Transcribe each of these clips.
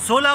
16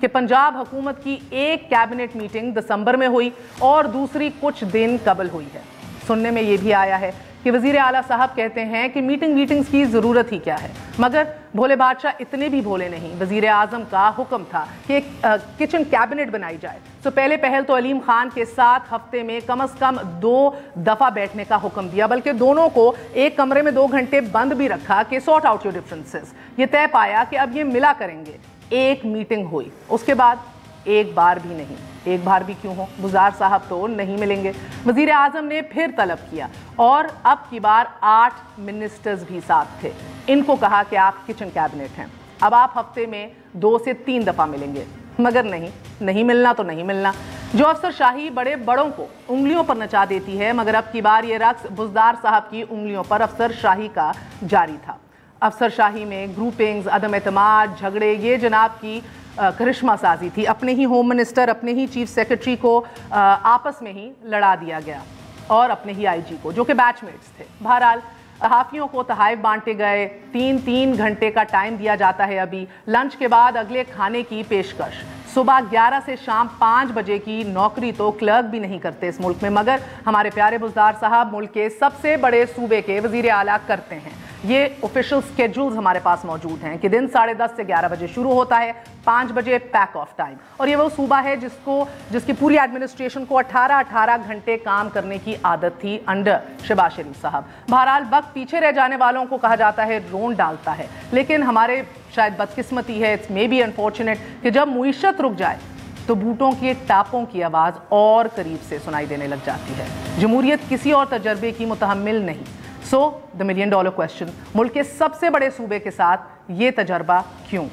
کہ پنجاب حکومت کی ایک کیبنٹ میٹنگ دسمبر میں ہوئی اور دوسری کچھ دن قبل ہوئی ہے۔ سننے میں یہ بھی آیا ہے کہ وزیر اعلیٰ صاحب کہتے ہیں کہ میٹنگز کی ضرورت ہی کیا ہے، مگر بھولے بادشاہ اتنے بھی بھولے نہیں۔ وزیر اعظم کا حکم تھا کہ ایک کچن کیبنٹ بنائی جائے، تو پہلے پہل تو علیم خان کے ساتھ ہفتے میں کم از کم 2 دفعہ بیٹھنے کا حکم دیا، بلکہ دونوں کو ایک کمرے میں 2 گھنٹے بند بھی رکھا کہ سارٹ آؤٹ یور ڈفرنسز۔ یہ طے پایا کہ اب یہ ملا کریں گے۔ ایک میٹنگ ہوئی، اس کے بعد ایک بار بھی نہیں۔ ایک بار بھی کیوں ہو، بزدار صاحب تو نہیں ملیں گے۔ وزیر اعظم نے پھر طلب کیا اور اب کی بار 8 منسٹرز بھی ساتھ تھے۔ ان کو کہا کہ آپ کچن کیبنٹ ہیں، اب آپ ہفتے میں 2 سے 3 دفعہ ملیں گے، مگر نہیں ملنا تو نہیں ملنا۔ جو افسر شاہی بڑے بڑوں کو انگلیوں پر نچا دیتی ہے، مگر اب کی بار یہ رقص بزدار صاحب کی انگلیوں پر افسر شاہی کا جاری تھا۔ افسر شاہی میں گروپنگز، عدم اعتماد، جھگڑے، یہ جناب کی کرشمہ سازی تھی۔ اپنے ہی ہوم منسٹر، اپنے ہی چیف سیکرٹری کو آپس میں ہی لڑا دیا گیا اور اپنے ہی آئی جی کو، جو کہ بیچ میٹس تھے۔ بہرحال صحافیوں کو تحائف بانٹے گئے، 3 گھنٹے کا ٹائم دیا جاتا ہے ابھی، لنچ کے بعد اگلے کھانے کی پیشکش۔ صبح 11 سے شام 5 بجے کی نوکری تو کلرک بھی نہیں کرتے اس ملک میں، مگر ہمارے پیارے بزدار صاحب ملک کے سب سے بڑے صوبے کے وزیر اعلیٰ کرتے ہیں۔ یہ آفیشل سکیڈولز ہمارے پاس موجود ہیں کہ دن 10:30 سے 11 بجے شروع ہوتا ہے، 5 بجے پیک آف ٹائم، اور یہ وہ صوبہ ہے جس کی پوری ایڈمنسٹریشن کو 18 گھنٹے کام کرنے کی عادت تھی انڈر شہباز شریف صاحب۔ بہرحال وقت پیچھے رہ جانے والوں کو کہا جاتا ہے رون ڈالتا ہے، لیکن ہمارے شاید بدقسمتی ہے، اٹس مے بی انفارچونیٹ، کہ جب معیشت رک جائے تو بوٹوں کے ٹاپوں کی آواز اور قریب سے سنائی دینے لگ جاتی ہے۔ جمہوریت کسی اور تجربے کی متحمل نہیں۔ سو دا $1 ملین کویسچن، ملک کے سب سے بڑے صوبے کے ساتھ یہ تجربہ کیوں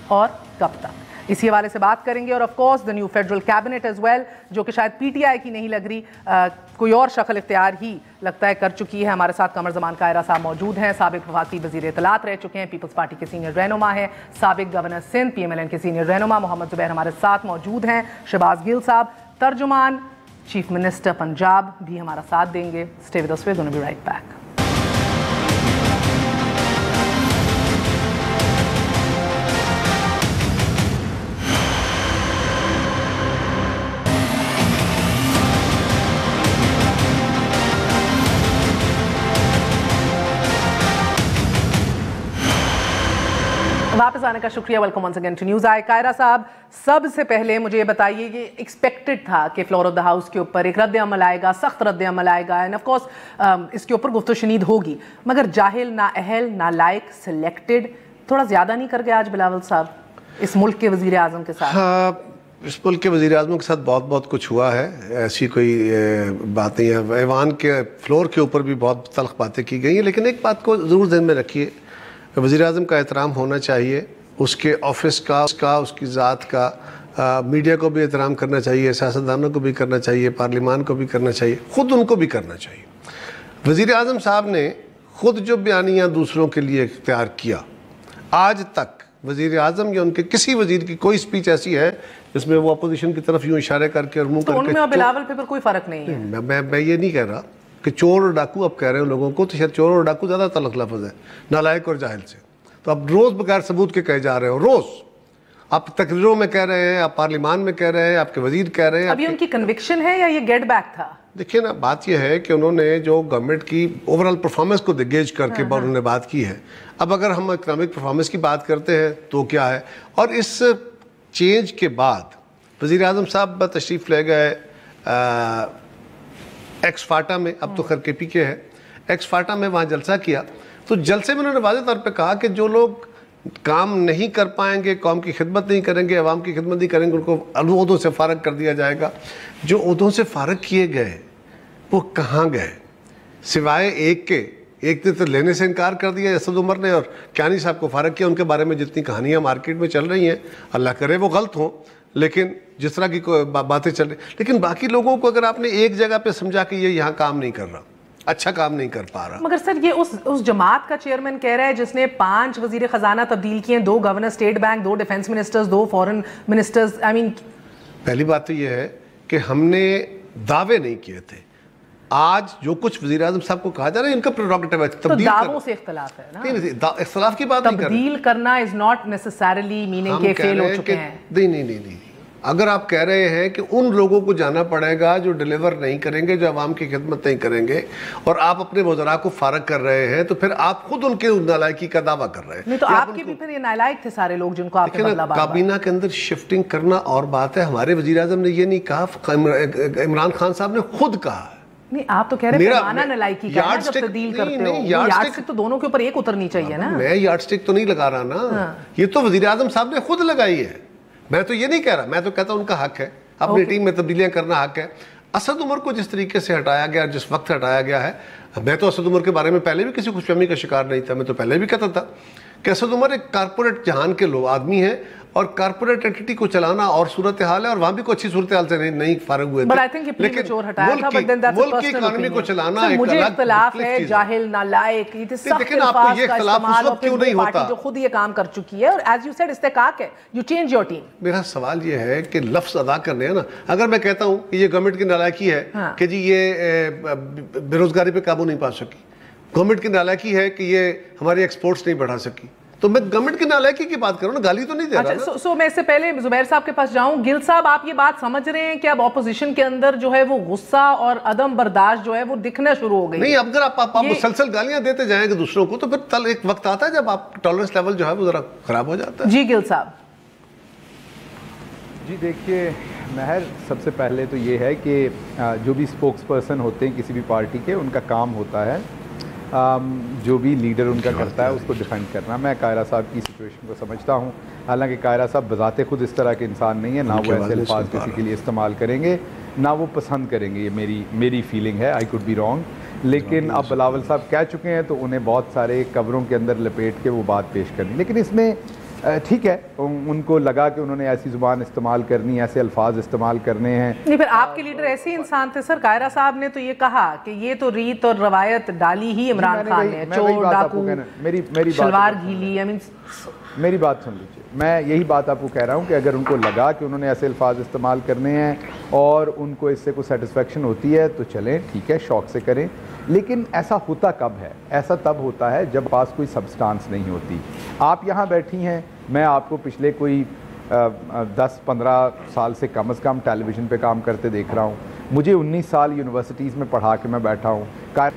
اور کب تک؟ اسی حوالے سے بات کریں گے، اور of course the new federal cabinet as well, جو کہ شاید پی ٹی آئی کی نہیں لگ رہی، کوئی اور شکل اختیار ہی لگتا ہے کر چکی ہے۔ ہمارے ساتھ قمر زمان قاہرہ صاحب موجود ہیں، سابق وفاقی وزیر اطلاعات رہ چکے ہیں، پیپلز پارٹی کے سینئر رہنما ہیں، سابق گورنر سندھ PMLN کے سینئر رہنما محمد زبیر ہمارے ساتھ موجود ہیں، شہباز گل صاحب ترجمان چیف منسٹر پنجاب بھی ہمارا ساتھ دیں گے۔ Stay with us, we are gonna be right back. واپس آنے کا شکریہ، welcome once again to News I. قاہرہ صاحب، سب سے پہلے مجھے یہ بتائیے، یہ ایکسپیکٹڈ تھا کہ فلور آف دا ہاؤس کے اوپر ایک رد عمل آئے گا، سخت رد عمل آئے گا، اینڈ آف کورس اس کے اوپر گفت و شنید ہوگی، مگر جاہل، نااہل، نالائق، سلیکٹڈ تھوڑا زیادہ نہیں کر گیا آج بلاول صاحب اس ملک کے وزیر اعظم کے ساتھ؟ ہاں، اس ملک کے وزیر اعظم کے ساتھ بہت کچھ ہوا ہے، ایسی کوئی بات نہیں ہے۔ ایوان کے فلور کے اوپر بھی بہت تلخ باتیں کی گئی ہیں، لیکن ایک بات کو ضرور ذہن میں رکھیے، وزیر اعظم کا احترام ہونا چاہیے، اس کے آفس کا، اس کی ذات کا، میڈیا کو بھی احترام کرنا چاہیے، سیاستدانوں کو بھی کرنا چاہیے، پارلیمان کو بھی کرنا چاہیے، خود ان کو بھی کرنا چاہیے۔ وزیر اعظم صاحب نے خود جو بیانیہ دوسروں کے لیے اختیار کیا، آج تک وزیر اعظم یا ان کے کسی وزیر کی کوئی سپیچ ایسی ہے جس میں وہ اپوزیشن کی طرف یوں اشارے کر کے اور منہ کر کے، ان میں اور بلاول پہ کوئی فرق نہیں ہے۔ میں یہ نہیں کہہ رہا کہ چور اور ڈاکو آپ کہہ رہے ہو لوگوں کو، تو شاید چور اور ڈاکو زیادہ تلخ لفظ ہے نالائق اور جاہل سے، تو آپ روز بغیر ثبوت کے کہے جا رہے ہو، روز آپ تقریروں میں کہہ رہے ہیں، آپ پارلیمان میں کہہ رہے ہیں، آپ کے وزیر کہہ رہے ہیں۔ ابھی ان کی کنوکشن ہے یا یہ گیٹ بیک تھا؟ دیکھیں نا، بات یہ ہے کہ انہوں نے جو گورنمنٹ کی اوورآل پرفارمنس کو گیج کر کے انہوں نے بات کی ہے۔ اب اگر ہم اکنامک پرفارمنس کی بات کرتے ہیں تو کیا ہے، اور اس چینج کے بعد وزیر اعظم صاحب تشریف لے گئے ایکس فاٹا میں، اب تو خیر کے پی کے ہے، ایکس فاٹا میں وہاں جلسہ کیا، تو جلسے میں انہوں نے واضح طور پہ کہا کہ جو لوگ کام نہیں کر پائیں گے، قوم کی خدمت نہیں کریں گے، عوام کی خدمت نہیں کریں گے، ان کو عہدوں سے فارغ کر دیا جائے گا۔ جو عہدوں سے فارغ کیے گئے وہ کہاں گئے؟ سوائے ایک نے تو لینے سے انکار کر دیا اسد عمر نے، اور کیانی صاحب کو فارغ کیا۔ ان کے بارے میں جتنی کہانیاں مارکیٹ میں چل رہی ہیں، اللہ کرے وہ غلط ہوں، لیکن جس طرح کی باتیں چل رہی، لیکن باقی لوگوں کو اگر آپ نے ایک جگہ پہ سمجھا کہ یہ یہاں کام نہیں کر رہا، اچھا کام نہیں کر پا رہا۔ مگر سر یہ اس جماعت کا چیئرمین کہہ رہا ہے جس نے 5 وزیر خزانہ تبدیل کیے، 2 governor state bank, 2 defence ministers, 2 فورن منسٹرز۔ پہلی بات تو یہ ہے کہ ہم نے دعوے نہیں کیے تھے، آج جو کچھ وزیر اعظم صاحب کو کہا جا رہا ہے ان کا پریروگیٹو ہے تبدیل کرنا. تو دعووں سے اختلاف ہے نا. نہیں اختلاف کی بات نہیں کر رہے. تبدیل کرنا از ناٹ نیسسریلی میننگ کہ فیل ہو چکے ہیں. نہیں. اگر آپ کہہ رہے ہیں کہ ان لوگوں کو جانا پڑے گا جو ڈیلیور نہیں کریں گے, جو عوام کی خدمت نہیں کریں گے, اور آپ اپنے وزراء کو فارغ کر رہے ہیں, تو پھر آپ خود ان کے نالائکی کا دعویٰ کر رہے ہیں. نہیں تو آپ کے بھی پھر یہ نالائق تھے سارے لوگ جن کو آپ نے بدلا. کابینہ کے اندر شفٹنگ کرنا اور بات ہے. ہمارے وزیر اعظم نے یہ نہیں کہا, عمران خان صاحب نے خود کہا. نہیں آپ تو کہہ رہے ہیں پیمانہ نالائکی کا ہے جب تبدیل کرتے ہو. یارڈ سٹک تو دونوں کے اوپر ایک اترنی چاہیے نا. میں یارڈ سٹک تو نہیں لگا رہا نا, یہ تو وزیر اعظم صاحب نے خود لگائی ہے. میں تو یہ نہیں کہہ رہا, میں تو کہتا ہوں ان کا حق ہے, اپنی ٹیم میں تبدیلیاں کرنا حق ہے. اسد عمر کو جس طریقے سے ہٹایا گیا, جس وقت ہٹایا گیا ہے, میں تو اسد عمر کے بارے میں پہلے بھی کسی خوش فہمی کا شکار نہیں تھا. میں تو پہلے بھی کہتا تھا کہ اسد عمر ایک کارپوریٹ جہان کے لوگ آدمی ہیں, اور کارپوریٹ انٹیٹی کو چلانا اور صورتحال ہے, اور وہاں بھی کوئی اچھی صورتحال سے نہیں فارغ ہوئے تھے, لیکن ملک کی اکانومی کو چلانا ایک مجھے اختلاف ہے. جاہل, نالائق, یہ سخت الفاظ کا استعمال, اور پھر وہ پارٹی جو خود یہ کام کر چکی ہے, اور ایز یو سیڈ استحقاق ہے, یو چینج یور ٹیم. میرا سوال یہ ہے کہ لفظ ادا کرنے ہیں نا. اگر میں کہتا ہوں کہ یہ گورنمنٹ کی نالائکی ہے کہ جی یہ بے روزگاری پہ قابو نہیں پا سکی, گورنمنٹ کی نالائکی ہے کہ یہ ہماری ایکسپورٹس نہیں بڑھا سکی, تو میں گورنمنٹ کی نالائکی کی بات کروں نا, گالی تو نہیں دے رہا نا. سو میں اس سے پہلے زبیر صاحب کے پاس جاؤں. گل صاحب آپ یہ بات سمجھ رہے ہیں کہ اب اپوزیشن کے اندر جو ہے وہ غصہ اور عدم برداشت جو ہے وہ دکھنا شروع ہو گئی؟ نہیں, اگر آپ مسلسل گالیاں دیتے جائیں گے دوسروں کو, تو پھر ایک وقت آتا ہے جب آپ ٹالرنس لیول جو ہے وہ ذرا خراب ہو جاتا ہے. جی گل صاحب. جی دیکھیے مہر, سب سے پہلے تو یہ ہے کہ جو بھی اسپوکس پرسن ہوتے ہیں کسی بھی پارٹی کے, ان کا کام ہوتا ہے جو بھی لیڈر ان کا کرتا ہے اس کو ڈیفینڈ کرنا. میں کائرہ صاحب کی سچویشن کو سمجھتا ہوں, حالانکہ کائرہ صاحب بذات خود اس طرح کے انسان نہیں ہے, نہ وہ ایسے الفاظ کسی کے لیے استعمال کریں گے, نہ وہ پسند کریں گے. یہ میری فیلنگ ہے, آئی کوڈ بی رانگ. لیکن اب بلاول صاحب کہہ چکے ہیں تو انہیں بہت سارے کوروں کے اندر لپیٹ کے وہ بات پیش کرنی. لیکن اس میں ٹھیک ہے, ان کو لگا کہ انہوں نے ایسی زبان استعمال کرنی, ایسے الفاظ استعمال کرنے ہیں. نہیں, پھر آپ کے لیڈر ایسے انسان تھے سر. کائرہ صاحب نے تو یہ کہا کہ یہ تو ریت اور روایت ڈالی ہی عمران خان نے, چور, ڈاکو, شلوار گیلی. میری بات سن لیجیے, میں یہی بات آپ کو کہہ رہا ہوں کہ اگر ان کو لگا کہ انہوں نے ایسے الفاظ استعمال کرنے ہیں اور ان کو اس سے کوئی سیٹسفیکشن ہوتی ہے تو چلیں, ٹھیک ہے, شوق سے کریں. لیکن ایسا ہوتا کب ہے؟ ایسا تب ہوتا ہے جب پاس کوئی سبسٹانس نہیں ہوتی. آپ یہاں بیٹھی ہیں, میں آپ کو پچھلے کوئی 10-15 سال سے کم از کم ٹیلی ویژن پہ کام کرتے دیکھ رہا ہوں. مجھے 19 سال یونیورسٹیز میں پڑھا کے میں بیٹھا ہوں.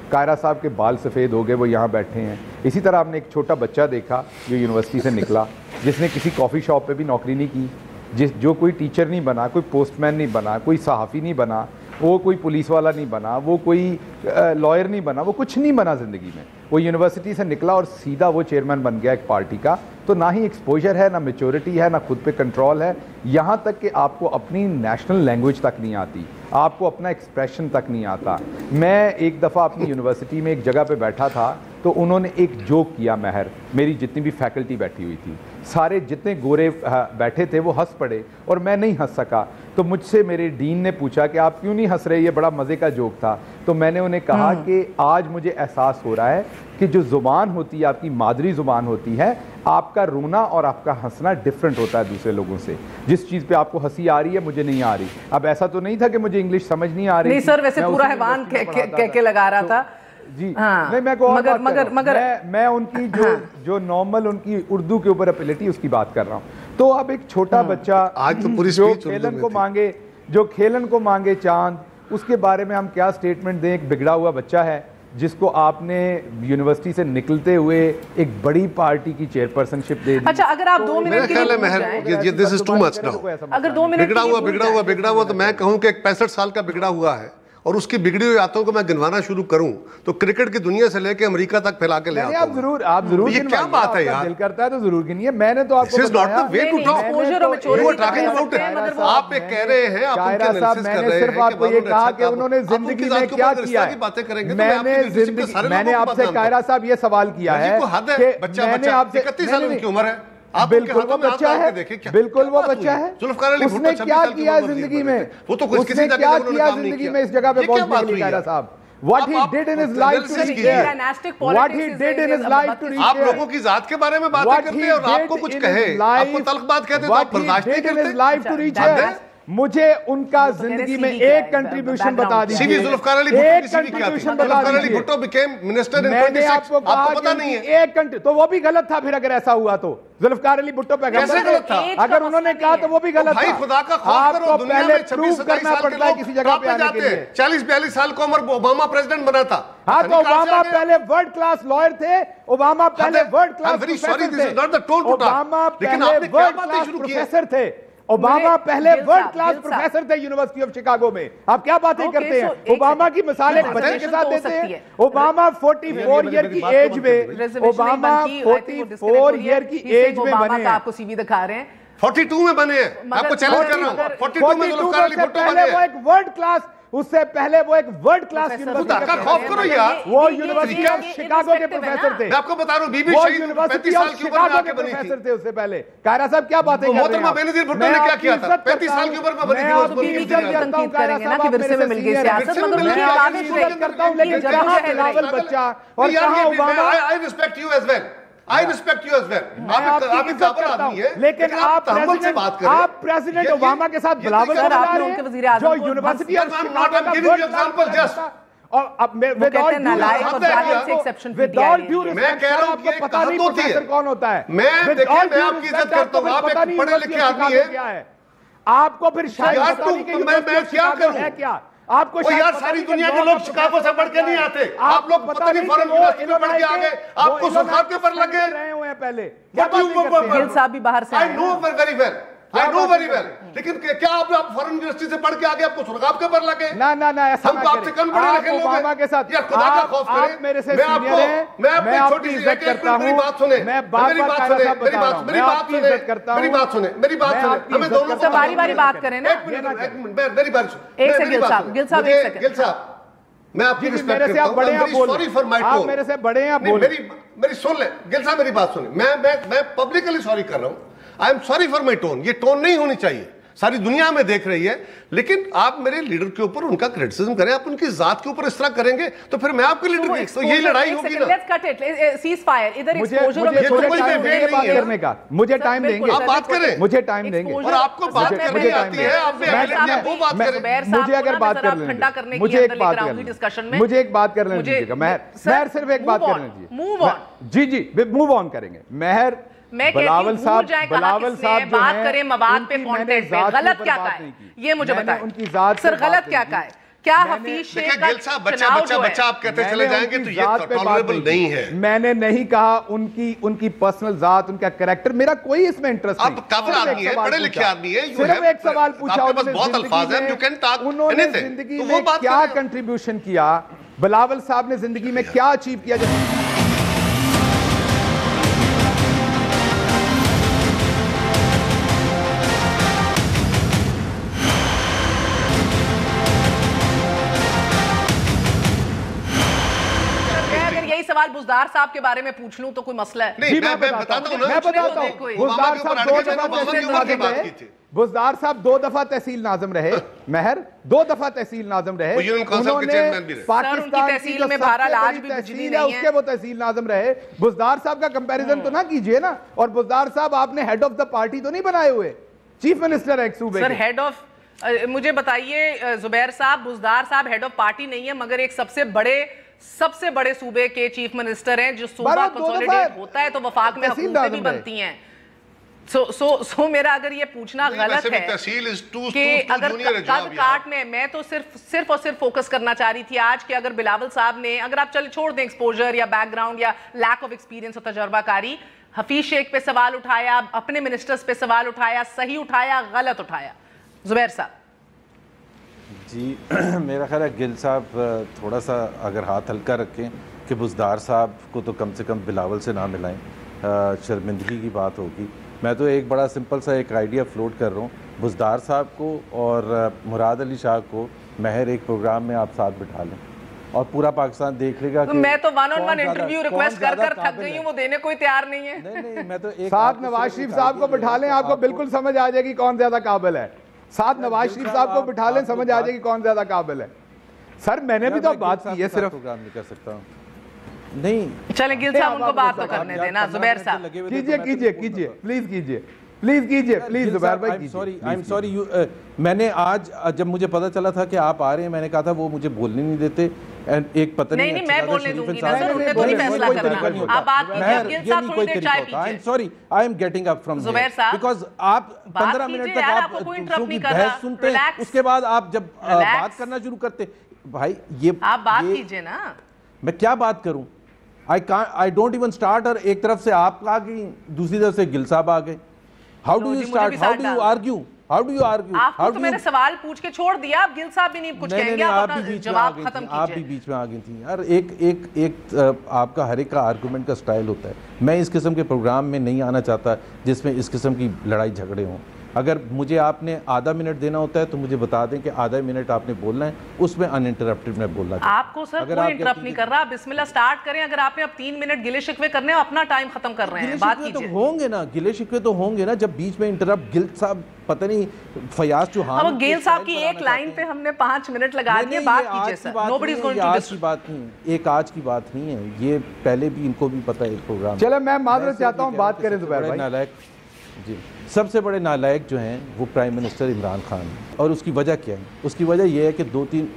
کائرہ صاحب کے بال سفید ہو گئے, وہ یہاں بیٹھے ہیں. اسی طرح آپ نے ایک چھوٹا بچہ دیکھا جو یونیورسٹی سے نکلا, جس نے کسی کافی شاپ پہ بھی نوکری نہیں کی, جو کوئی ٹیچر نہیں بنا, کوئی پوسٹ مین نہیں بنا, کوئی صحافی نہیں بنا, وہ کوئی پولیس والا نہیں بنا, وہ کوئی لائر نہیں بنا, وہ کچھ نہیں بنا زندگی میں. وہ یونیورسٹی سے نکلا اور سیدھا وہ چیئرمین بن گیا ایک پارٹی کا. تو نہ ہی ایکسپوجر ہے, نہ میچورٹی ہے, نہ خود پہ کنٹرول ہے. یہاں تک کہ آپ کو اپنی نیشنل لینگویج تک نہیں آتی, آپ کو اپنا ایکسپریشن تک نہیں آتا. میں ایک دفعہ اپنی یونیورسٹی میں ایک جگہ پہ بیٹھا تھا, تو انہوں نے ایک جوک کیا مہر, میری جتنی بھی فیکلٹی بیٹھی ہوئی تھی, سارے جتنے گورے بیٹھے تھے وہ ہنس پڑے اور میں نہیں ہنس سکا. تو مجھ سے میرے ڈین نے پوچھا کہ آپ کیوں نہیں ہنس رہے, یہ بڑا مزے کا جوک تھا. تو میں نے انہیں کہا کہ آج مجھے احساس ہو رہا ہے کہ جو زبان ہوتی ہے, آپ کی مادری زبان ہوتی ہے, آپ کا رونا اور آپ کا ہنسنا ڈفرینٹ ہوتا ہے دوسرے لوگوں سے. جس چیز پہ آپ کو ہنسی آ رہی ہے مجھے نہیں آ رہی. اب ایسا تو نہیں تھا کہ مجھے انگلش سمجھ نہیں آ رہی. نہیں سر, ویسے پورا حیوان کہہ کے لگا رہا تھا. جی نہیں, میں ان کی جو نارمل ان کی اردو کے اوپر اپیلٹی اس کی بات کر رہا ہوں. تو اب ایک چھوٹا بچہ جو کھیلن کو مانگے چاند, اس کے بارے میں ہم کیا سٹیٹمنٹ دیں؟ ایک بگڑا ہوا بچہ ہے جس کو آپ نے یونیورسٹی سے نکلتے ہوئے ایک بڑی پارٹی کی چیئرپرسن شپ دے دی. اچھا, اگر آپ 2 منٹ کے لیے دس از ٹو مچ ناؤ. اگر 2 منٹ بگڑا ہوا تو میں کہوں کہ ایک 65 سال کا بگڑا ہوا ہے, اور اس کی بگڑی ہوئی باتوں کو میں گنوانا شروع کروں تو کرکٹ کی دنیا سے لے کے امریکہ تک پھیلا کے لے آتا ہوں. آپ ضرور یہ کیا بات ہے یار, دل کرتا ہے تو ضرور گنیے. میں نے تو آپ کو آپ ایک کہہ رہے ہیں, آپ ان کے انالیسس کر رہے ہیں, صرف آپ کو یہ کہا کہ انہوں نے زندگی میں کیا کیا ہے. میں نے آپ سے کائرہ صاحب یہ سوال کیا ہے کہ میں نے آپ سے 31 سال ان کی عمر ہے, بالکل وہ بچہ ہے, بالکل وہ بچہ ہے. اس نے کیا کیا زندگی میں, اس نے کیا کیا زندگی میں اس جگہ پہ پہنچنے کے لیے کائرہ صاحب. What he did in his life to reach there. What he did in his life to reach there. آپ لوگوں کی ذات کے بارے میں باتیں کرتے ہیں اور آپ کو کچھ کہے, آپ کو تلخ بات کہتے تو آپ برداشت نہیں کرتے. مجھے ان کا زندگی میں ایک کنٹریبیوشن بتا دیجیے، ذوالفقار علی ایک کنٹریبیوشن بتا دیجیے۔ میں نے آپ کو کہا کہ ایک کنٹری، تو وہ بھی غلط تھا پھر اگر ایسا ہوا تو ذوالفقار علی بھٹو پیغمبر تھا، اگر انہوں نے کہا تو وہ بھی غلط تھا۔ خدا کا خوف کرو، آپ کو دنیا پہلے میں پروف کرنا پڑتا ہے کسی جگہ پہ آنے کے لیے۔ 40-42 سال کو عمر اوباما پریزیڈنٹ بنا تھا۔ ہاں تو اوباما پہلے ورلڈ کلاس لائر تھے، اوباما پہلے ورلڈ کلاس پروفیسر تھے، اوباما پہلے ورلڈ کلاس پروفیسر تھے، اوباما پہلے ورلڈ کلاس پروفیسر تھے یونیورسٹی آف شکاگو میں۔ آپ کیا باتیں کرتے ہیں؟ اوباما کی مثال ایک بچے کے ساتھ دیتے ہیں۔ اوباما 44 ایئر کی ایج میں، اوباما 44 ایئر کی ایج میں بنے ہیں۔ آپ کو سی وی دکھا رہے ہیں 42 میں بنے ہیں، آپ کو چیلنج کر رہا ہوں۔ 42 میں ذوالفقار علی بھٹو بنے ہیں۔ وہ ایک ورلڈ کلاس، اس سے پہلے وہ ایک ورلڈ کلاس یونیورسٹی خدا کا خوف کرو یار، وہ یونیورسٹی آف شکاگو کے پروفیسر تھے۔ میں آپ کو بتا رہا ہوں، بی بی وہ شہید یونیورسٹی 35 سال آف کی عمر میں شکاگو آ کے کے بنی تھی۔ پروفیسر تھے اس سے پہلے۔ قاہرہ صاحب کیا باتیں کر رہے ہیں؟ محترمہ بینظیر بھٹو نے کیا کیا تھا؟ 35 سال کی عمر میں بنی تھی۔ میں آپ کی عزت کرتا ہوں قاہرہ صاحب، آپ میرے سے سینئر ہیں، میں آپ کی عزت کرتا ہوں، لیکن جہاں بلاول بچہ اور کہاں Obama, I respect you as well. I respect you as well. آپ ایک کابل آدمی ہے، لیکن آپ پریزیڈنٹ اوباما کے ساتھ بلاول سر آپ نے ان کے وزیر اعظم جو یونیورسٹی آف شکاگو کا ورلڈ کلاس، اور اب وہ کہتے ہیں نالائق اور جاہل سے ایکسیپشن پہ دیا ہے۔ میں کہہ رہا ہوں کہ پتہ نہیں پروفیسر کون ہوتا ہے۔ میں دیکھیں میں آپ کی عزت کرتا ہوں، آپ ایک پڑھے لکھے آدمی ہیں۔ آپ کو پھر شاید پتہ نہیں کہ میں کیا کروں؟ ہے کیا آپ کو یار ساری دنیا کے لوگ شکاگو سے پڑھ کے نہیں آتے، آپ لوگ پتہ نہیں فارن یونیورسٹی میں پڑھ کے آگے، آپ کو سرخاب کے پر لگے رہے ہوئے ہیں پہلے۔ گل صاحب بھی باہر سے I know very well. I know very well. لیکن کیا آپ فارن یونیورسٹی سے پڑھ کے آگے آپ کو سرخاب کے پر لگے؟ نہ ایسا نہ کریں۔ آپ اوباما کے ساتھ، آپ میرے سے سینئر ہیں، میں آپ کی عزت کرتا ہوں، میں بار بار قاہرہ صاحب بتا رہا ہوں، میں آپ کی عزت کرتا ہوں۔ میری بات سنیں، میری بات سنیں، ہمیں دونوں سب باری باری بات کریں نا۔ میری بات سنیں، ایک سیکنڈ گل صاحب، گل صاحب ایک سیکنڈ۔ گل صاحب میں آپ کی میرے رسپیکٹ سے کرتا آپ ہوں، بڑے ہیں سوری فار مائی ٹون، آپ میرے سے بڑے ہیں بول، میری سن لیں گل صاحب، میری بات سنیں، میں پبلکلی سوری کر رہا ہوں، I am sorry for my tone, یہ ٹون نہیں ہونی چاہیے، ساری دنیا میں دیکھ رہی ہے، لیکن آپ میرے لیڈر کے اوپر ان کا کرٹیسزم کریں، آپ ان کی ذات کے اوپر اس طرح کریں گے تو پھر میں آپ کے لیڈر کی، تو یہی لڑائی ہوگی نا۔ Let's cut it, ceasefire, ادھر ایکسپوژر کرنے کا مجھے ٹائم دیں گے، آپ بات کریں، مجھے ٹائم دیں گے، اور آپ کو بات کرنی آتی ہے، آپ وہ بات کریں، مجھے اگر بات کر لیں گے، مجھے ایک بات کر لیں، مجھے ایک بات کر لیں دیجیے گا، مہر صرف ایک بات کر لیں جی موو آن کریں گے۔ مہر بلاول صاحب جو بات کریں مواد پہ، کانٹینٹ پہ، غلط کیا کہا ہے یہ مجھے بتائیں سر، غلط کیا کہا ہے؟ کیا حفیظ شیخ کا چناؤ جو ہے، بچہ آپ کہتے چلے جائیں گے تو یہ ٹالریبل نہیں ہے۔ میں نے نہیں کہا ان کی پرسنل ذات، ان کا کریکٹر، میرا کوئی اس میں انٹرسٹ نہیں۔ آپ قابل آدمی ہیں، پڑھے لکھے آدمی ہیں، صرف ایک سوال پوچھا، آپ کے پاس بہت الفاظ ہیں، you can talk انہوں نے anything، زندگی میں کیا کنٹریبیوشن کیا، بلاول صاحب نے زندگی میں کیا اچیو کیا؟ سوال بزدار صاحب کے بارے میں پوچھ لوں تو کوئی مسئلہ ہے؟ نہیں میں بتاتا ہوں نا، میں بتاتا ہوں، بزدار صاحب 2 دفعہ تحصیل ناظم رہے، بزدار صاحب 2 دفعہ تحصیل ناظم رہے، مہر 2 دفعہ تحصیل ناظم رہے، انہوں نے پاکستان کی جو سب سے بڑی تحصیل ہے اس کے وہ تحصیل ناظم رہے۔ بزدار صاحب کا کمپیریزن تو نہ کیجئے نا، اور بزدار صاحب آپ نے ہیڈ آف دا پارٹی تو نہیں بنائے ہوئے، چیف منسٹر ہے ایک صوبے کے۔ سر ہیڈ آف، مجھے بتائیے زبیر صاحب، بزدار صاحب ہیڈ آف پارٹی نہیں ہے مگر ایک سب سے بڑے صوبے کے چیف منسٹر ہیں، جو صوبہ کنسولیڈیٹ ہوتا ہے تو وفاق میں حکومتیں بھی بنتی ہیں۔ سو میرا اگر یہ پوچھنا غلط ہے کہ اگر قد کاٹ میں تو صرف اور صرف فوکس کرنا چاہ رہی تھی آج کہ اگر بلاول صاحب نے، اگر آپ چلے چھوڑ دیں ایکسپوجر یا بیک گراؤنڈ یا لیک آف ایکسپیرینس اور تجربہ کاری، حفیظ شیخ پہ سوال اٹھایا، اپنے منسٹرز پہ سوال اٹھایا، صحیح اٹھایا، غلط اٹھایا؟ زبیر صاحب جی میرا خیال ہے گل صاحب تھوڑا سا اگر ہاتھ ہلکا رکھیں کہ بزدار صاحب کو تو کم سے کم بلاول سے نہ ملائیں، شرمندگی کی بات ہوگی۔ میں تو ایک بڑا سمپل سا ایک آئیڈیا فلوٹ کر رہا ہوں، بزدار صاحب کو اور مراد علی شاہ کو مہر ایک پروگرام میں آپ ساتھ بٹھا لیں اور پورا پاکستان دیکھ لے گا کہ میں تو 1-on-1 انٹرویو ریکویسٹ کر تھک گئی ہوں، وہ دینے کوئی تیار نہیں ہے۔ نہیں میں تو ساتھ نواز شریف صاحب کو بٹھا لیں، آپ کو بالکل سمجھ آ جائے گی کون زیادہ قابل ہے۔ ساتھ نواز شریف صاحب کو بٹھا لیں، سمجھ آ جائے گی کون زیادہ قابل ہے۔ سر میں نے بھی تو بات کی ہے، صرف پروگرام نہیں کر سکتا ہوں۔ نہیں چلیں گل صاحب ان کو بات تو کرنے دینا۔ زبیر صاحب کیجئے پلیز کیجئے۔ پلیز کیجئے، پلیز زبیر بھائی کیجئے. I'm sorry, میں نے آج جب مجھے پتا چلا تھا کہ آپ آ رہے ہیں میں نے کہا تھا وہ مجھے بولنے نہیں دیتے. ایک پتہ نہیں میں بولنے دوں گی نا سر، ان نے تو نہیں فیصلہ کرنا. آپ بات کیجئے، اب گل صاحب تھوڑی دیر چائے پیجئے. sorry I am getting up from زبیر صاحب because آپ 15 منٹ تک آپ دوسروں کی بحث سنتے ہیں، اس کے بعد آپ جب بات کرنا شروع کرتے بھائی یہ آپ بات کیجئے نا. میں کیا بات کروں؟ I don't even start. اور ایک طرف سے آپ آ گئی، دوسری طرف سے گل صاحب آ گئے. How do you start? How do you argue? How do you argue? آپ کو تو میں نے سوال پوچھ کے چھوڑ دیا، اب گل صاحب بھی نہیں کچھ کہیں گے، آپ اپنا جواب ختم کیجئے. آپ بھی بیچ میں آ گئی تھیں یار. ایک آپ کا ہر ایک کا آرگومنٹ کا سٹائل ہوتا ہے. میں اس قسم کے پروگرام میں نہیں آنا چاہتا جس میں اس قسم کی لڑائی جھگڑے ہوں. اگر مجھے آپ نے آدھا منٹ دینا ہوتا ہے تو مجھے بتا دیں کہ آدھا منٹ آپ نے بولنا ہے، اس میں ان انٹرپٹڈ میں بولنا چاہتا ہوں. آپ کو سر کوئی انٹرپٹ نہیں کر رہا، بسم اللہ سٹارٹ کریں. اگر آپ نے اب 3 منٹ گلے شکوے کرنے ہیں اپنا ٹائم ختم کر رہے ہیں، بات کیجئے. تو ہوں گے نا گلے شکوے تو ہوں گے نا جب بیچ میں انٹرپٹ گل صاحب پتہ نہیں فیاض چوہان. اب گیل صاحب کی ایک لائن پہ ہم نے 5 منٹ لگا دیے، بات کیجئے سر. Nobody is going to آج کی بات نہیں ہے، ایک آج کی بات نہیں ہے، یہ پہلے بھی ان کو بھی پتہ ہے ایک پروگرام. چلے میں معذرت چاہتا ہوں، بات کریں زبیر بھائی. جی سب سے بڑے نالائق جو ہیں وہ پرائم منسٹر عمران خان ہیں. اور اس کی وجہ کیا ہے؟ اس کی وجہ یہ ہے کہ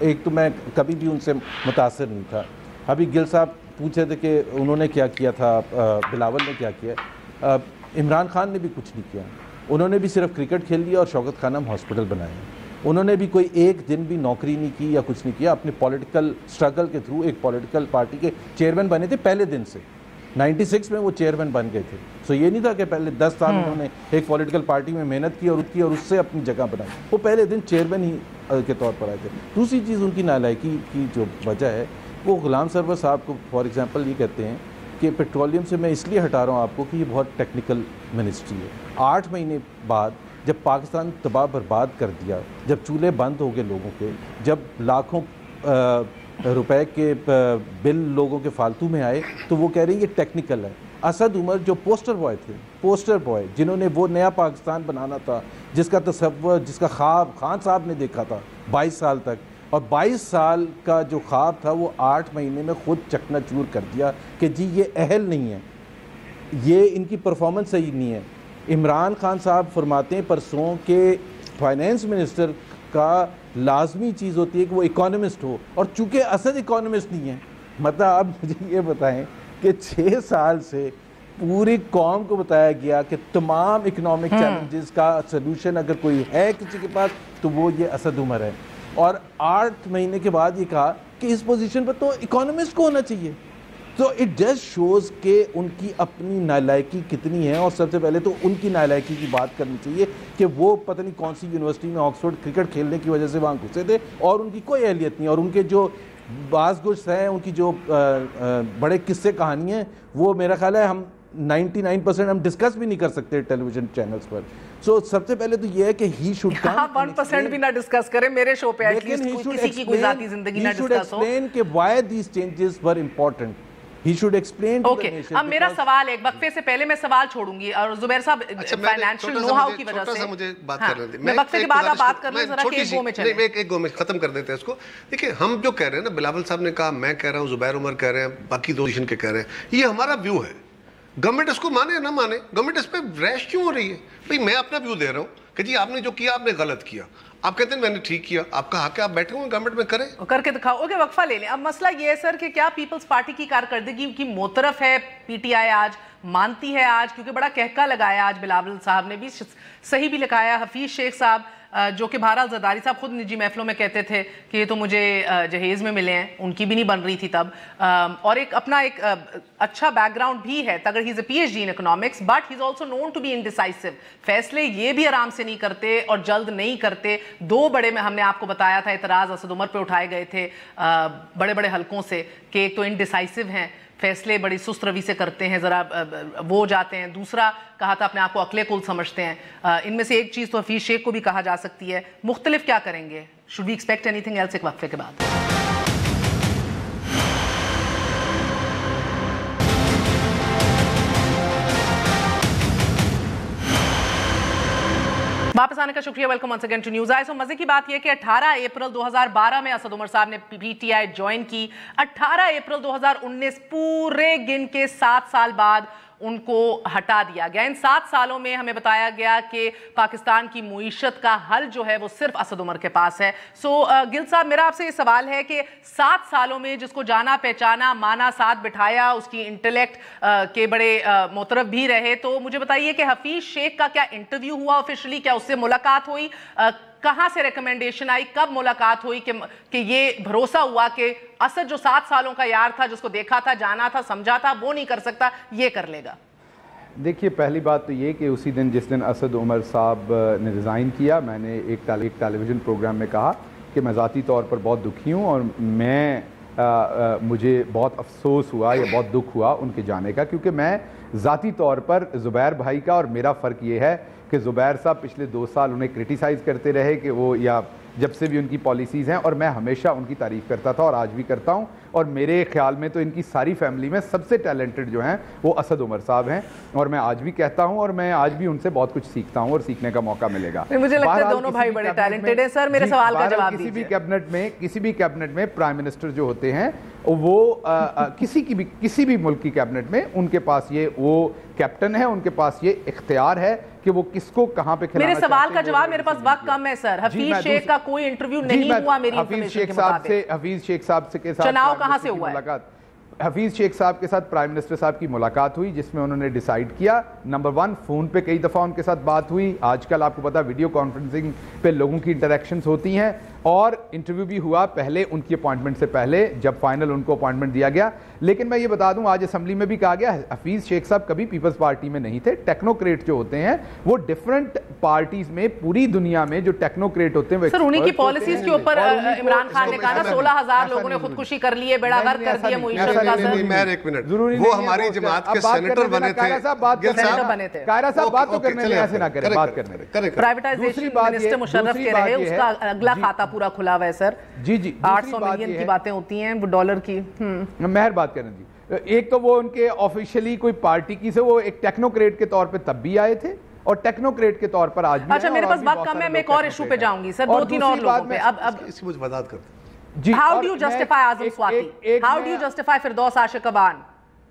ایک تو میں کبھی بھی ان سے متاثر نہیں تھا. ابھی گل صاحب پوچھے تھے کہ انہوں نے کیا کیا تھا، بلاول نے کیا کیا. عمران خان نے بھی کچھ نہیں کیا. انہوں نے بھی صرف کرکٹ کھیل لیا اور شوکت خانم ہاسپٹل بنائے. انہوں نے بھی کوئی ایک دن بھی نوکری نہیں کی یا کچھ نہیں کیا. اپنے پولیٹیکل سٹرگل کے تھرو ایک پولیٹیکل پارٹی کے چیئرمین بنے تھے پہلے دن سے. 96 میں وہ چیئرمین بن گئے تھے. سو یہ نہیں تھا کہ پہلے 10 سال انہوں نے ایک پولیٹیکل پارٹی میں محنت کی اور اس سے اپنی جگہ بنائی. وہ پہلے دن چیئرمین ہی کے طور پر آئے تھے. دوسری چیز ان کی نالائکی کی جو وجہ ہے وہ غلام سرور صاحب کو فار ایگزامپل یہ کہتے ہیں کہ پیٹرولیم سے میں اس لیے ہٹا رہا ہوں آپ کو کہ یہ بہت ٹیکنیکل منسٹری ہے. 8 مہینے بعد جب پاکستان تباہ برباد کر دیا، جب چولہے بند ہو گئے لوگوں کے، جب لاکھوں روپے کے بل لوگوں کے فالتو میں آئے تو وہ کہہ رہے ہیں یہ ٹیکنیکل ہے. اسد عمر جو پوسٹر بوائے تھے، پوسٹر بوائے جنہوں نے وہ نیا پاکستان بنانا تھا، جس کا تصور، جس کا خواب خان صاحب نے دیکھا تھا 22 سال تک، اور 22 سال کا جو خواب تھا وہ 8 مہینے میں خود چکنا چور کر دیا کہ جی یہ اہل نہیں ہے، یہ ان کی پرفارمنس صحیح نہیں ہے. عمران خان صاحب فرماتے ہیں پرسوں کہ فائنینس منسٹر کا لازمی چیز ہوتی ہے کہ وہ اکانومسٹ ہو، اور چونکہ اسد اکانومسٹ نہیں ہے. مطلب اب مجھے یہ بتائیں کہ 6 سال سے پوری قوم کو بتایا گیا کہ تمام اکنامک چیلنجز کا سلوشن اگر کوئی ہے کسی کے پاس تو وہ یہ اسد عمر ہے، اور 8 مہینے کے بعد یہ کہا کہ اس پوزیشن پر تو اکانومسٹ کو ہونا چاہیے. تو اٹ جسٹ شوز کہ ان کی اپنی نالائکی کتنی ہے. اور سب سے پہلے تو ان کی نالائکی کی بات کرنی چاہیے کہ وہ پتہ نہیں کون سی یونیورسٹی میں آکسفورڈ کرکٹ کھیلنے کی وجہ سے وہاں گھسے تھے اور ان کی کوئی اہلیت نہیں. اور ان کے جو بعض گوشت ہیں، ان کی جو بڑے قصے کہانی ہیں، وہ میرا خیال ہے ہم 99% ہم ڈسکس بھی نہیں کر سکتے ٹیلی ویژن چینلز پر. سو سب سے پہلے تو یہ ہے کہ ہی شوڈ کم. آپ 1% بھی نہ ڈسکس کریں میرے شو پہ، ایٹ لیسٹ کسی کی کوئی ذاتی زندگی نہ ڈسکس ہو. ایکسپلین کہ why these changes were important. He should explain to the nation. اب میرا سوال ایک وقفے سے پہلے میں سوال چھوڑوں گی، اور زبیر صاحب فائنینشل نو ہاؤ کی وجہ سے مجھے بات کرنے دیں. میں وقفے کے بعد آپ بات کر لیں ذرا کہ ایک گو میں چلیں. ایک گو میں ختم کر دیتے ہیں اس کو. دیکھیں ہم جو کہہ رہے ہیں نا، بلاول صاحب نے کہا، میں کہہ رہا ہوں، زبیر عمر کہہ رہے ہیں، باقی پوزیشن کے کہہ رہے ہیں، یہ ہمارا ویو ہے. گورنمنٹ اس کو مانے نہ مانے، گورنمنٹ اس پہ ریش کیوں ہو رہی ہے؟ بھئی میں اپنا ویو دے رہا ہوں کہ جی آپ نے جو کیا آپ نے غلط کیا. آپ کہتے ہیں میں نے ٹھیک کیا، آپ کا حق ہے، آپ بیٹھے ہوئے گورنمنٹ میں کریں، کر کے دکھاؤ. اوکے وقفہ لے لیں. اب مسئلہ یہ ہے سر کہ کیا پیپلز پارٹی کی کارکردگی کی موترف ہے پی ٹی آئی آج مانتی ہے آج؟ کیونکہ بڑا کہکا لگایا آج، بلاول صاحب نے بھی صحیح بھی لگایا، حفیظ شیخ صاحب جو کہ بہرحال زرداری صاحب خود نجی محفلوں میں کہتے تھے کہ یہ تو مجھے جہیز میں ملے ہیں، ان کی بھی نہیں بن رہی تھی تب. اور ایک اپنا ایک اچھا بیک گراؤنڈ بھی ہے، اگر he is a P H D in economics, but he is also known to be indecisive. فیصلے یہ بھی آرام سے نہیں کرتے اور جلد نہیں کرتے. 2 بڑے میں ہم نے آپ کو بتایا تھا اعتراض اسد عمر پہ اٹھائے گئے تھے بڑے بڑے حلقوں سے کہ ایک تو انڈیسائسو ہیں، فیصلے بڑی سست روی سے کرتے ہیں، ذرا وہ جاتے ہیں. دوسرا کہا تھا اپنے آپ کو عقل کل سمجھتے ہیں. ان میں سے ایک چیز تو حفیظ شیخ کو بھی کہا جا سکتی ہے. مختلف کیا کریں گے؟ Should we expect anything else? ایک وقفے کے بعد. واپس آنے کا شکریہ. Welcome once again to News I. مزے کی بات یہ کہ 18 اپریل 2012 میں اسد عمر صاحب نے پی ٹی آئی جوائن کی. 18 اپریل 2019 پورے گن کے 7 سال بعد ان کو ہٹا دیا گیا. ان 7 سالوں میں ہمیں بتایا گیا کہ پاکستان کی معیشت کا حل جو ہے وہ صرف اسد عمر کے پاس ہے. سو گل صاحب میرا آپ سے یہ سوال ہے کہ 7 سالوں میں جس کو جانا پہچانا مانا ساتھ بٹھایا, اس کی انٹلیکٹ کے بڑے معترف بھی رہے, تو مجھے بتائیے کہ حفیظ شیخ کا کیا انٹرویو ہوا آفیشلی, کیا اس سے ملاقات ہوئی, کہاں سے ریکمنڈیشن آئی, کب ملاقات ہوئی کہ یہ بھروسہ ہوا کہ اسد جو 7 سالوں کا یار تھا, جس کو دیکھا تھا, جانا تھا, سمجھا تھا, وہ نہیں کر سکتا, یہ کر لے گا؟ دیکھیے پہلی بات تو یہ کہ اسی دن جس دن اسد عمر صاحب نے ریزائن کیا, میں نے ایک ٹیلی ویژن پروگرام میں کہا کہ میں ذاتی طور پر بہت دکھی ہوں اور مجھے بہت افسوس ہوا یا بہت دکھ ہوا ان کے جانے کا, کیونکہ میں ذاتی طور پر زبیر بھائی کا اور میرا فرق یہ ہے کہ زبیر صاحب پچھلے 2 سال انہیں کرٹیسائز کرتے رہے کہ وہ, یا جب سے بھی ان کی پالیسیز ہیں, اور میں ہمیشہ ان کی تعریف کرتا تھا اور آج بھی کرتا ہوں, اور میرے خیال میں تو ان کی ساری فیملی میں سب سے ٹیلنٹڈ جو ہیں وہ اسد عمر صاحب ہیں, اور میں آج بھی کہتا ہوں اور میں آج بھی ان سے بہت کچھ سیکھتا ہوں اور سیکھنے کا موقع ملے گا. مجھے لگتا ہے دونوں بھائی بڑے ٹیلنٹڈ ہیں. سر میرے سوال کا جواب دیجیے. کسی بھی کیبنٹ میں پرائم منسٹر جو ہوتے ہیں وہ کسی بھی ملک کی کیبنٹ میں ان کے پاس یہ وہ کیپٹن ہے, ان کے پاس یہ اختیار ہے کہ وہ کس کو کہاں پہ کھلانا چاہتے ہیں. میرے سوال کا جواب, میرے پاس وقت کم ہے سر. حفیظ شیخ کا کوئی انٹرویو نہیں ہوا میری انفارمیشن کے مطابق. حفیظ شیخ صاحب کے ساتھ چناؤ کہاں سے ہوا ہے؟ حفیظ شیخ صاحب کے ساتھ پرائم منسٹر صاحب کی ملاقات ہوئی, جس میں انہوں نے ڈیسائیڈ کیا, نمبر 1 فون پہ کئی دفعہ ان کے ساتھ بات ہوئی, آج کل آپ کو پتا ویڈیو کانفرنسنگ پہ لوگوں کی انٹریکشنز ہوتی ہیں, اور انٹرویو بھی ہوا پہلے ان کی اپوائنٹمنٹ سے پہلے جب فائنل ان کو اپوائنٹمنٹ دیا گیا. لیکن میں یہ بتا دوں, آج اسمبلی میں بھی کہا گیا حفیظ شیخ صاحب کبھی پیپلز پارٹی میں نہیں تھے. ٹیکنوکریٹ جو ہوتے ہیں وہ ڈفرنٹ پارٹیز میں پوری دنیا میں جو ٹیکنوکریٹ ہوتے ہیں, سر انہی کی پالیسیز کے اوپر عمران خان نے کہا نا 16,000 لوگوں نے خودکشی کر لی ہے, بیڑا غرق کر دیا معیشت کا. سر ایک منٹ, وہ ہماری جماعت کے سینیٹر بنے تھے. قاہرہ صاحب بات تو کرنے میں ایسے نہ کریں, بات کرنے میں. پرائیویٹائزیشن منسٹر مشرف کے رہے, اس کا اگلا کھاتہ پورا کھلا ہوا ہے سر. جی 800 ملین کی باتیں ہوتی ہیں, وہ ڈالر کی. مہر بات کریں جی. ایک تو وہ ان کے آفیشلی کوئی پارٹی کی سے وہ ایک ٹیکنوکریٹ کے طور پہ تب بھی آئے تھے اور ٹیکنوکریٹ کے طور پر آج بھی. اچھا میرے پاس وقت کم ہے, میں ایک اور ایشو پہ جاؤں گی سر, 2-3 اور لوگوں پہ. اب اس کی مجھے وضاحت کرتے جی. How do you justify Azam Swati? How do you justify Firdaus Ashiqaban?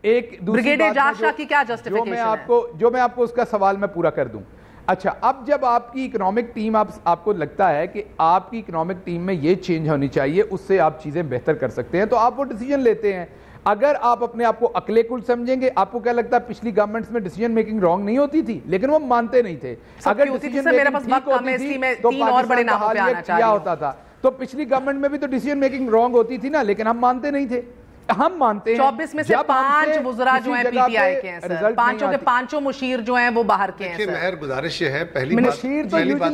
ایک بریگیڈ اعجاز شاہ کی کیا جسٹیفیکیشن ہے؟ جو میں آپ کو اس کا سوال میں پورا کر دوں. اچھا, اب جب آپ کی اکنامک ٹیم آپ کو لگتا ہے کہ آپ کی اکنامک ٹیم میں یہ چینج ہونی چاہیے, اس سے آپ چیزیں بہتر کر سکتے ہیں, تو آپ وہ ڈیسیجن لیتے ہیں. اگر آپ اپنے آپ کو عقل کل سمجھیں گے, آپ کو کیا لگتا ہے پچھلی گورنمنٹس میں ڈیسیجن میکنگ رانگ نہیں ہوتی تھی, لیکن وہ مانتے نہیں تھے. اگر ڈیسیجن میکنگ ٹھیک ہوتی تھی تو پاکستان کا حال یہ کیا ہوتا تھا. تو پچھلی گورنمنٹ میں بھی تو ڈیسیجن میکنگ رانگ ہوتی تھی نا, لیکن ہم مانتے نہیں تھے. ہم مانتے ہیں 24 میں سے 5 وزراء جو ہیں پی ٹی آئی کے ہیں سر, 5 کے 5 مشیر جو ہیں وہ باہر کے ہیں سر. مہر گزارش یہ ہے, پہلی بات تو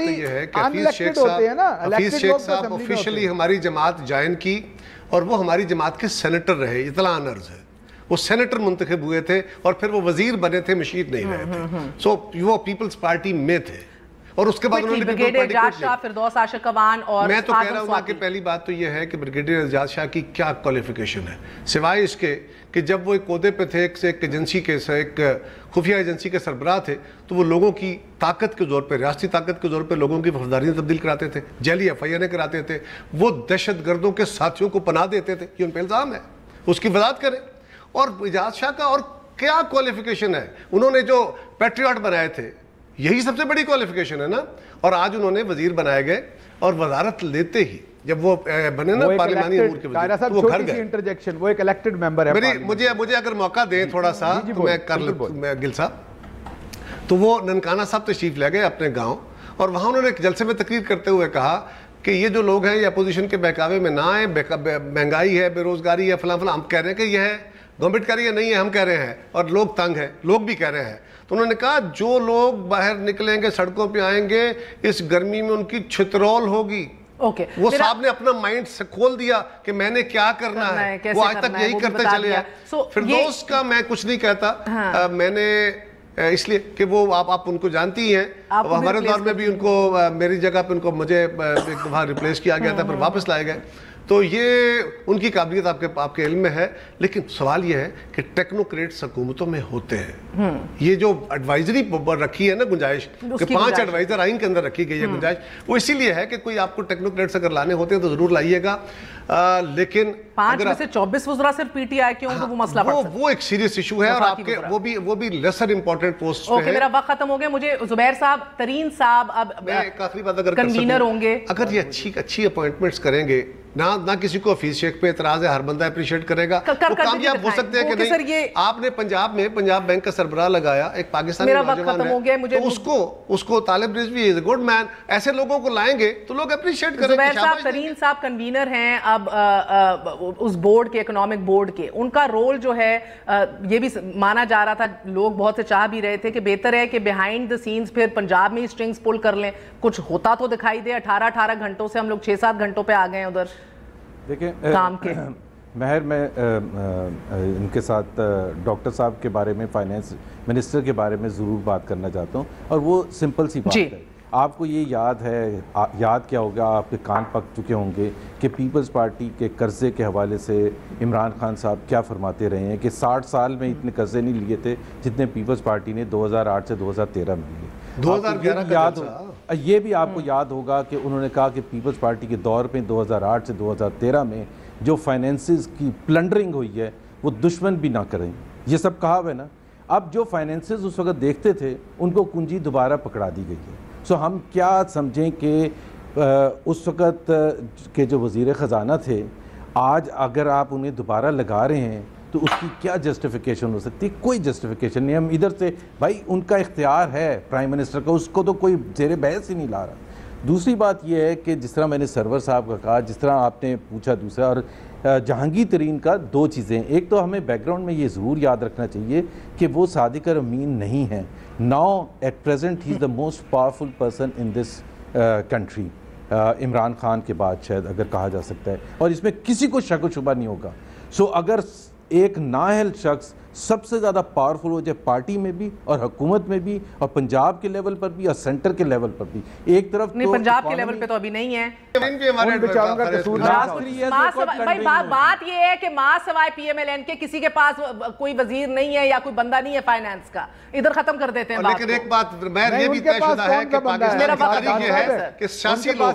یہ ہے کہ حفیظ شیخ صاحب آفیشلی ہماری جماعت جوائن کی اور وہ ہماری جماعت کے سینیٹر رہے, اطلاع عرض ہے. وہ سینیٹر منتخب ہوئے تھے اور پھر وہ وزیر بنے تھے, مشیر نہیں رہے تھے. سو وہ پیپلز پارٹی میں تھے, اور اس کے بعد انہوں نے بریگیڈیئر اعجاز شاہ, فردوس عاشقوان اور میں تو کہہ رہا ہوں کہ پہلی بات تو یہ ہے کہ بریگیڈیئر اعجاز شاہ کی کیا کوالیفیکیشن ہے, سوائے اس کے کہ جب وہ ایک عہدے پہ تھے, ایک ایجنسی کے, ایک خفیہ ایجنسی کے سربراہ تھے, تو وہ لوگوں کی طاقت کے زور پہ, ریاستی طاقت کے زور پہ لوگوں کی وفاداریاں تبدیل کراتے تھے, جعلی ایف آئی آر کراتے تھے, وہ دہشت گردوں کے ساتھیوں کو پناہ دیتے تھے. یہ ان پہ الزام ہے, اس کی وضاحت کریں. اور اعجاز شاہ کا اور کیا کوالیفیکیشن ہے, انہوں نے جو پیٹریاٹ بنائے تھے یہی سب سے بڑی کوالیفیکیشن ہے نا, اور آج انہوں نے وزیر بنائے گئے, اور وزارت لیتے ہی جب وہ بنے نا پارلیمانی امور کے وزیر, وہ گھر گئے. وہ ایک الیکٹڈ ممبر ہے. مجھے اگر موقع دیں تھوڑا سا تو میں کر لوں گل صاحب. تو وہ ننکانہ صاحب تشریف لے گئے اپنے گاؤں, اور وہاں انہوں نے ایک جلسے میں تقریر کرتے ہوئے کہا کہ یہ جو لوگ ہیں یہ اپوزیشن کے بہکاوے میں نہ آئیں, مہنگائی ہے, بے روزگاری ہے, فلاں فلاں. ہم کہہ رہے ہیں کہ یہ ہے گورنمنٹ کہہ رہی ہے, نہیں ہے, ہم کہہ رہے ہیں, اور لوگ تنگ ہیں, لوگ بھی کہہ رہے ہیں. تو انہوں نے کہا جو لوگ باہر نکلیں گے, سڑکوں پہ آئیں گے, اس گرمی میں ان کی چھترول ہوگی. وہ صاحب نے اپنا مائنڈ سے کھول دیا کہ میں نے کیا کرنا ہے, وہ آج تک یہی کرتے چلے ہیں. فردوس کا میں کچھ نہیں کہتا, میں نے اس لیے کہ وہ آپ ان کو جانتی ہیں, ہمارے دور میں بھی ان کو میری جگہ پہ ان کو مجھے وہاں ریپلیس کیا گیا تھا, پھر واپس لائے گئے. تو یہ ان کی قابلیت آپ کے علم میں ہے، لیکن سوال یہ ہے کہ ٹیکنوکریٹس حکومتوں میں ہوتے ہیں. یہ جو ایڈوائزری رکھی ہے نا گنجائش کہ 5 ایڈوائزر آئین کے اندر رکھی گئی ہے گنجائش، وہ اسی لیے ہے کہ کوئی آپ کو ٹیکنوکریٹس اگر لانے ہوتے ہیں تو ضرور لائیے گا. لیکن 5 میں سے 24 وزراء صرف پی ٹی آئی کے ہوں تو وہ مسئلہ پڑ سکتا ہے. وہ ایک سیریس ایشو ہے، اور آپ کے وہ بھی لیسر امپورٹنٹ پوسٹ پہ ہے. میرا وقت ختم ہو گیا. مجھے زبیر صاحب، ترین صاحب اب ایک آخری بات اگر کنوینر ہوں گے، اگر یہ اچھی اپوائنٹمنٹس کریں گے، نہ کسی کو حفیظ شیخ پہ اعتراض ہے، ہر بندہ اپریشیٹ کرے گا، وہ کامیاب ہو سکتے ہیں کہ نہیں. آپ نے پنجاب بینک کا سربراہ لگایا ایک پاکستانی نوجوان ہے، تو اس کو طالب رضوی از اے گڈ مین، ایسے لوگوں کو لائیں گے تو لوگ اپریشیٹ کریں گے. زبیر صاحب، ترین صاحب کنوینر ہیں اب اس بورڈ کے، اکنامک بورڈ کے. ان کا رول جو ہے یہ بھی مانا جا رہا تھا، لوگ بہت سے چاہ بھی رہے تھے کہ بہتر ہے کہ بیہائنڈ دا سینز پھر پنجاب میں ہی سٹرنگز پل کر لیں، کچھ ہوتا تو دکھائی دے. 18 گھنٹوں سے ہم لوگ 6-7 گھنٹوں پہ آ گئے ہیں ادھر دیکھیں کام کے. مہر، میں ان کے ساتھ ڈاکٹر صاحب کے بارے میں، فائنینس منسٹر کے بارے میں ضرور بات کرنا چاہتا ہوں، اور وہ سمپل سی بات ہے. آپ کو یہ یاد کیا ہوگا، آپ کے کان پک چکے ہوں گے کہ پیپلز پارٹی کے قرضے کے حوالے سے عمران خان صاحب کیا فرماتے رہے ہیں کہ 60 سال میں اتنے قرضے نہیں لیے تھے جتنے پیپلز پارٹی نے 2008 سے 2013 میں لیے. 2011 یہ بھی آپ کو یاد ہوگا کہ انہوں نے کہا کہ پیپلز پارٹی کے دور پہ 2008 سے 2013 میں جو فائنینسز کی پلنڈرنگ ہوئی ہے وہ دشمن بھی نہ کریں. یہ سب کہا ہے نا. اب جو فائنینسز اس وقت دیکھتے تھے ان کو کنجی دوبارہ پکڑا دی گئی ہے. سو ہم کیا سمجھیں کہ اس وقت کے جو وزیر خزانہ تھے، آج اگر آپ انہیں دوبارہ لگا رہے ہیں تو اس کی کیا جسٹیفیکیشن ہو سکتی ہے؟ کوئی جسٹیفیکیشن نہیں. ہم ادھر سے بھائی ان کا اختیار ہے پرائم منسٹر کا، اس کو تو کوئی زیر بحث ہی نہیں لا رہا. دوسری بات یہ ہے کہ جس طرح میں نے سرور صاحب کا کہا، جس طرح آپ نے پوچھا دوسرا، اور جہانگیر ترین کا 2 چیزیں. ایک تو ہمیں بیک گراؤنڈ میں یہ ضرور یاد رکھنا چاہیے کہ وہ صادق امین نہیں ہیں. Now at present he is the most powerful person in this country, Imran Khan کے بعد شاید اگر کہا جا سکتا ہے، اور اس میں کسی کو شک و شبہ نہیں ہوگا. سو اگر ایک نااہل شخص سب سے زیادہ پاورفل ہو جائے پارٹی میں بھی اور حکومت میں بھی اور پنجاب کے لیول پر بھی اور سینٹر کے لیول پر بھی، ایک طرف نہیں، پنجاب کے لیول پہ تو ابھی نہیں ہے. بات یہ ہے کہ ماں سوائے پی ایم ایل این کے کسی کے پاس کوئی وزیر نہیں ہے یا کوئی بندہ نہیں ہے فائنانس کا. ادھر ختم کر دیتے ہیں. لیکن ایک بات یہ بھی طے شدہ ہے کہ پاکستان کی تاریخ یہ ہے کہ سیاسی لوگ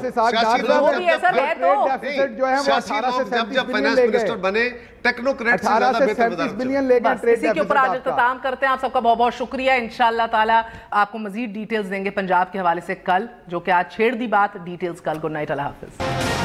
جب فائنانس منسٹر بنے ٹیکنوکریٹ سے زیادہ بہتر بس اسی کے اوپر آج اختتام کرتے ہیں. آپ سب کا بہت بہت شکریہ. انشاءاللہ تعالیٰ آپ کو مزید ڈیٹیلز دیں گے پنجاب کے حوالے سے کل، جو کہ آج چھیڑ دی بات. ڈیٹیلز کل. گڈ نائٹ، اللہ حافظ.